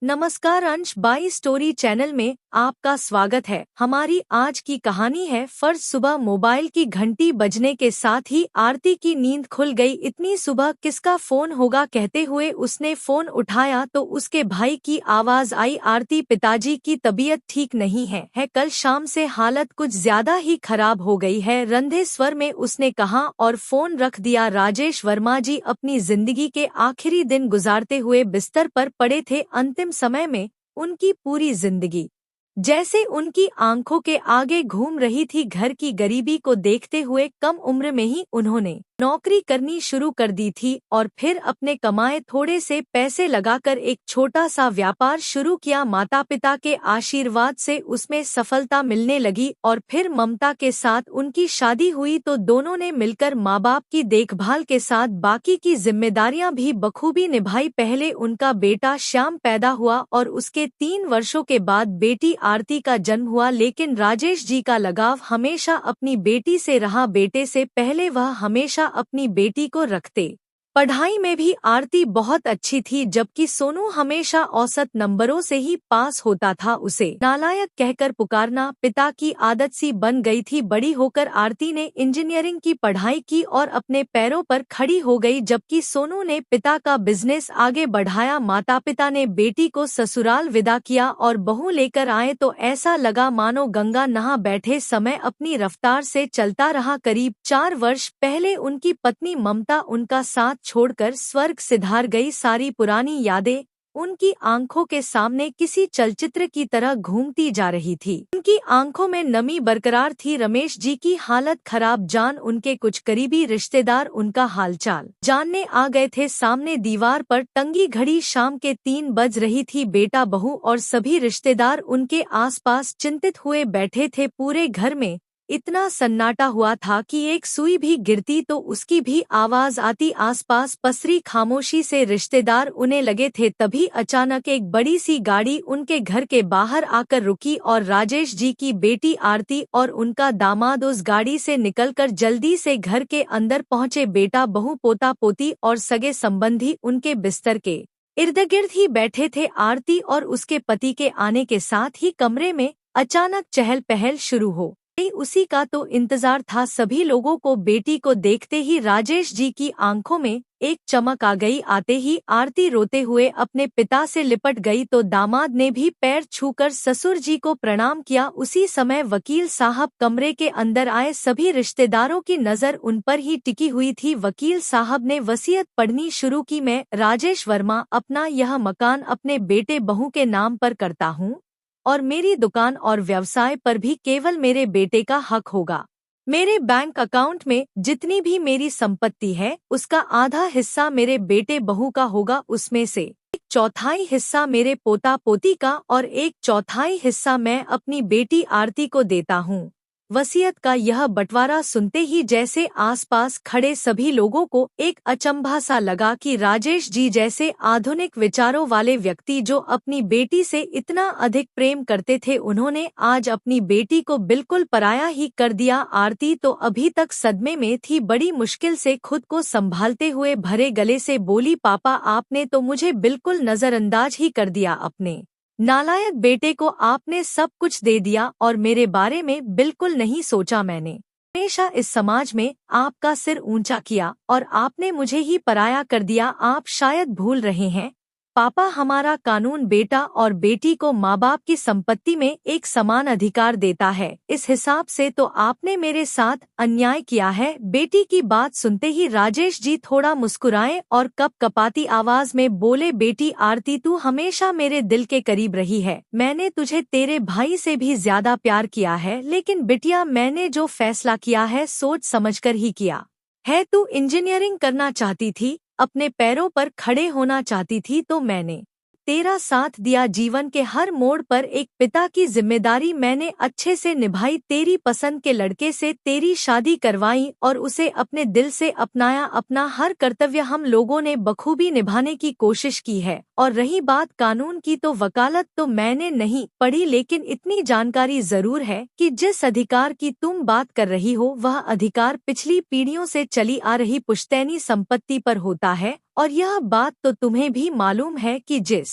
नमस्कार अंश by story channel में आपका स्वागत है। हमारी आज की कहानी है फर्ज सुबह मोबाइल की घंटी बजने के साथ ही आरती की नींद खुल गई। इतनी सुबह किसका फोन होगा कहते हुए उसने फोन उठाया तो उसके भाई की आवाज आई, आरती पिताजी की तबीयत ठीक नहीं है कल शाम से हालत कुछ ज्यादा ही खराब हो गई है, रंधे स्वर में उसने कहा और फोन रख दिया। राजेश वर्मा जी अपनी जिंदगी के आखिरी दिन गुजारते हुए बिस्तर पर पड़े थे। अंतिम समय में उनकी पूरी जिंदगी जैसे उनकी आंखों के आगे घूम रही थी। घर की गरीबी को देखते हुए कम उम्र में ही उन्होंने नौकरी करनी शुरू कर दी थी और फिर अपने कमाए थोड़े से पैसे लगाकर एक छोटा सा व्यापार शुरू किया। माता पिता के आशीर्वाद से उसमें सफलता मिलने लगी और फिर ममता के साथ उनकी शादी हुई तो दोनों ने मिलकर माँ बाप की देखभाल के साथ बाकी की जिम्मेदारियां भी बखूबी निभाई। पहले उनका बेटा श्याम पैदा हुआ और उसके 3 वर्षों के बाद बेटी आरती का जन्म हुआ, लेकिन राजेश जी का लगाव हमेशा अपनी बेटी से रहा। बेटे से पहले वह हमेशा अपनी बेटी को रखते। पढ़ाई में भी आरती बहुत अच्छी थी, जबकि सोनू हमेशा औसत नंबरों से ही पास होता था। उसे नालायक कहकर पुकारना पिता की आदत सी बन गई थी। बड़ी होकर आरती ने इंजीनियरिंग की पढ़ाई की और अपने पैरों पर खड़ी हो गई, जबकि सोनू ने पिता का बिजनेस आगे बढ़ाया। माता पिता ने बेटी को ससुराल विदा किया और बहू लेकर आए तो ऐसा लगा मानो गंगा नहा बैठे। समय अपनी रफ्तार से चलता रहा। करीब 4 वर्ष पहले उनकी पत्नी ममता उनका साथ छोड़कर स्वर्ग सिधार गई। सारी पुरानी यादें उनकी आंखों के सामने किसी चलचित्र की तरह घूमती जा रही थी। उनकी आंखों में नमी बरकरार थी। रमेश जी की हालत खराब जान उनके कुछ करीबी रिश्तेदार उनका हालचाल जानने आ गए थे। सामने दीवार पर टंगी घड़ी शाम के 3 बज रही थी। बेटा बहू और सभी रिश्तेदार उनके आसपास चिंतित हुए बैठे थे। पूरे घर में इतना सन्नाटा हुआ था कि एक सुई भी गिरती तो उसकी भी आवाज आती। आसपास पसरी खामोशी से रिश्तेदार उन्हें लगे थे। तभी अचानक एक बड़ी सी गाड़ी उनके घर के बाहर आकर रुकी और राजेश जी की बेटी आरती और उनका दामाद उस गाड़ी से निकलकर जल्दी से घर के अंदर पहुंचे। बेटा बहू पोता पोती और सगे संबंधी उनके बिस्तर के इर्द गिर्द ही बैठे थे। आरती और उसके पति के आने के साथ ही कमरे में अचानक चहल पहल शुरू हो। उसी का तो इंतजार था सभी लोगों को। बेटी को देखते ही राजेश जी की आंखों में एक चमक आ गई। आते ही आरती रोते हुए अपने पिता से लिपट गई तो दामाद ने भी पैर छूकर ससुर जी को प्रणाम किया। उसी समय वकील साहब कमरे के अंदर आए। सभी रिश्तेदारों की नजर उन पर ही टिकी हुई थी। वकील साहब ने वसीयत पढ़नी शुरू की। मैं राजेश वर्मा अपना यह मकान अपने बेटे बहू के नाम पर करता हूँ और मेरी दुकान और व्यवसाय पर भी केवल मेरे बेटे का हक होगा। मेरे बैंक अकाउंट में जितनी भी मेरी संपत्ति है उसका आधा हिस्सा मेरे बेटे बहू का होगा। उसमें से 1/4 हिस्सा मेरे पोता पोती का और 1/4 हिस्सा मैं अपनी बेटी आरती को देता हूँ। वसीयत का यह बंटवारा सुनते ही जैसे आसपास खड़े सभी लोगों को एक अचंभा सा लगा कि राजेश जी जैसे आधुनिक विचारों वाले व्यक्ति जो अपनी बेटी से इतना अधिक प्रेम करते थे, उन्होंने आज अपनी बेटी को बिल्कुल पराया ही कर दिया। आरती तो अभी तक सदमे में थी। बड़ी मुश्किल से खुद को संभालते हुए भरे गले से बोली, पापा आपने तो मुझे बिल्कुल नजरअंदाज ही कर दिया। अपने नालायक बेटे को आपने सब कुछ दे दिया और मेरे बारे में बिल्कुल नहीं सोचा। मैंने हमेशा इस समाज में आपका सिर ऊंचा किया और आपने मुझे ही पराया कर दिया। आप शायद भूल रहे हैं पापा, हमारा कानून बेटा और बेटी को माँ बाप की संपत्ति में एक समान अधिकार देता है। इस हिसाब से तो आपने मेरे साथ अन्याय किया है। बेटी की बात सुनते ही राजेश जी थोड़ा मुस्कुराए और कपकपाती आवाज में बोले, बेटी आरती तू हमेशा मेरे दिल के करीब रही है। मैंने तुझे तेरे भाई से भी ज्यादा प्यार किया है, लेकिन बिटिया मैंने जो फैसला किया है सोच समझकर ही किया है। तू इंजीनियरिंग करना चाहती थी, अपने पैरों पर खड़े होना चाहती थी तो मैंने तेरा साथ दिया। जीवन के हर मोड़ पर एक पिता की जिम्मेदारी मैंने अच्छे से निभाई। तेरी पसंद के लड़के से तेरी शादी करवाई और उसे अपने दिल से अपनाया। अपना हर कर्तव्य हम लोगों ने बखूबी निभाने की कोशिश की है। और रही बात कानून की, तो वकालत तो मैंने नहीं पढ़ी, लेकिन इतनी जानकारी जरूर है कि जिस अधिकार की तुम बात कर रही हो वह अधिकार पिछली पीढ़ियों से चली आ रही पुश्तैनी संपत्ति पर होता है। और यह बात तो तुम्हें भी मालूम है कि जिस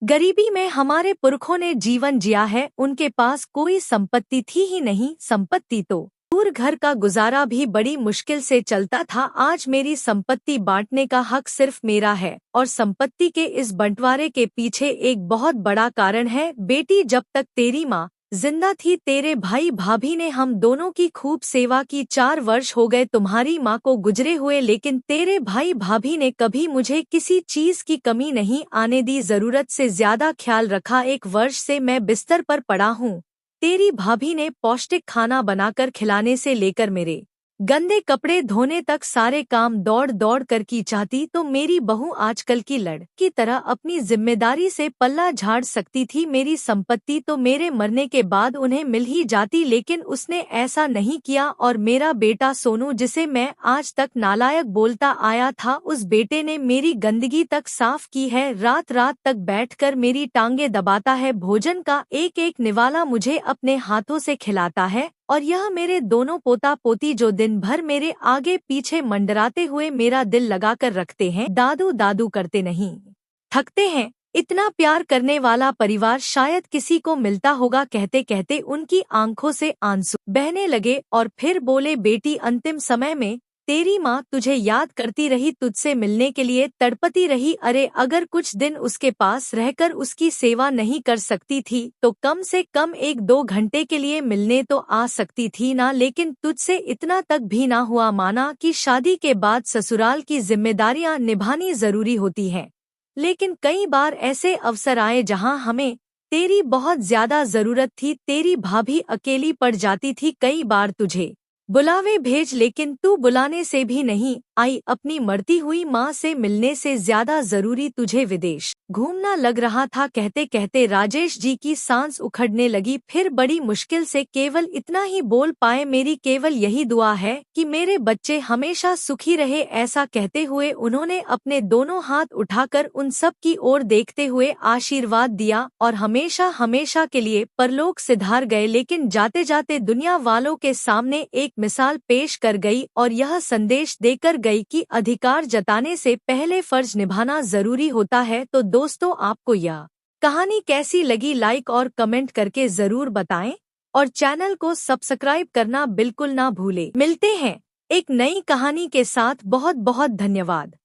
गरीबी में हमारे पुरखों ने जीवन जिया है, उनके पास कोई संपत्ति थी ही नहीं, संपत्ति तो दूर, घर का गुजारा भी बड़ी मुश्किल से चलता था। आज मेरी संपत्ति बांटने का हक सिर्फ मेरा है, और संपत्ति के इस बंटवारे के पीछे एक बहुत बड़ा कारण है। बेटी, जब तक तेरी माँ जिंदा थी, तेरे भाई भाभी ने हम दोनों की खूब सेवा की। 4 वर्ष हो गए तुम्हारी माँ को गुजरे हुए, लेकिन तेरे भाई भाभी ने कभी मुझे किसी चीज की कमी नहीं आने दी, जरूरत से ज्यादा ख्याल रखा। 1 वर्ष से मैं बिस्तर पर पड़ा हूँ। तेरी भाभी ने पौष्टिक खाना बनाकर खिलाने से लेकर मेरे गंदे कपड़े धोने तक सारे काम दौड़ दौड़ कर की चाहती, तो मेरी बहू आजकल की लड़ की तरह अपनी जिम्मेदारी से पल्ला झाड़ सकती थी। मेरी संपत्ति तो मेरे मरने के बाद उन्हें मिल ही जाती, लेकिन उसने ऐसा नहीं किया। और मेरा बेटा सोनू, जिसे मैं आज तक नालायक बोलता आया था, उस बेटे ने मेरी गंदगी तक साफ की है। रात रात तक बैठकर मेरी टांगे दबाता है, भोजन का एक एक निवाला मुझे अपने हाथों से खिलाता है। और यह मेरे दोनों पोता पोती, जो दिन भर मेरे आगे पीछे मंडराते हुए मेरा दिल लगाकर रखते हैं, दादू दादू करते नहीं थकते हैं। इतना प्यार करने वाला परिवार शायद किसी को मिलता होगा। कहते कहते उनकी आंखों से आंसू बहने लगे और फिर बोले, बेटी, अंतिम समय में तेरी माँ तुझे याद करती रही, तुझसे मिलने के लिए तड़पती रही। अरे, अगर कुछ दिन उसके पास रहकर उसकी सेवा नहीं कर सकती थी, तो कम से कम 1-2 घंटे के लिए मिलने तो आ सकती थी ना। लेकिन तुझसे इतना तक भी ना हुआ। माना कि शादी के बाद ससुराल की जिम्मेदारियां निभानी जरूरी होती हैं, लेकिन कई बार ऐसे अवसर आए जहां हमें तेरी बहुत ज्यादा जरूरत थी। तेरी भाभी अकेली पड़ जाती थी, कई बार तुझे बुलावे भेज, लेकिन तू बुलाने से भी नहीं आई। अपनी मरती हुई माँ से मिलने से ज्यादा जरूरी तुझे विदेश घूमना लग रहा था। कहते कहते राजेश जी की सांस उखड़ने लगी। फिर बड़ी मुश्किल से केवल इतना ही बोल पाए, मेरी केवल यही दुआ है कि मेरे बच्चे हमेशा सुखी रहे। ऐसा कहते हुए उन्होंने अपने दोनों हाथ उठाकर उन सब की ओर देखते हुए आशीर्वाद दिया और हमेशा हमेशा के लिए परलोक सिधार गए। लेकिन जाते जाते दुनिया वालों के सामने एक मिसाल पेश कर गई और यह संदेश देकर गई कि अधिकार जताने से पहले फर्ज निभाना जरूरी होता है। तो दोस्तों, आपको यह कहानी कैसी लगी, लाइक और कमेंट करके जरूर बताएं, और चैनल को सब्सक्राइब करना बिल्कुल ना भूलें। मिलते हैं एक नई कहानी के साथ। बहुत बहुत धन्यवाद।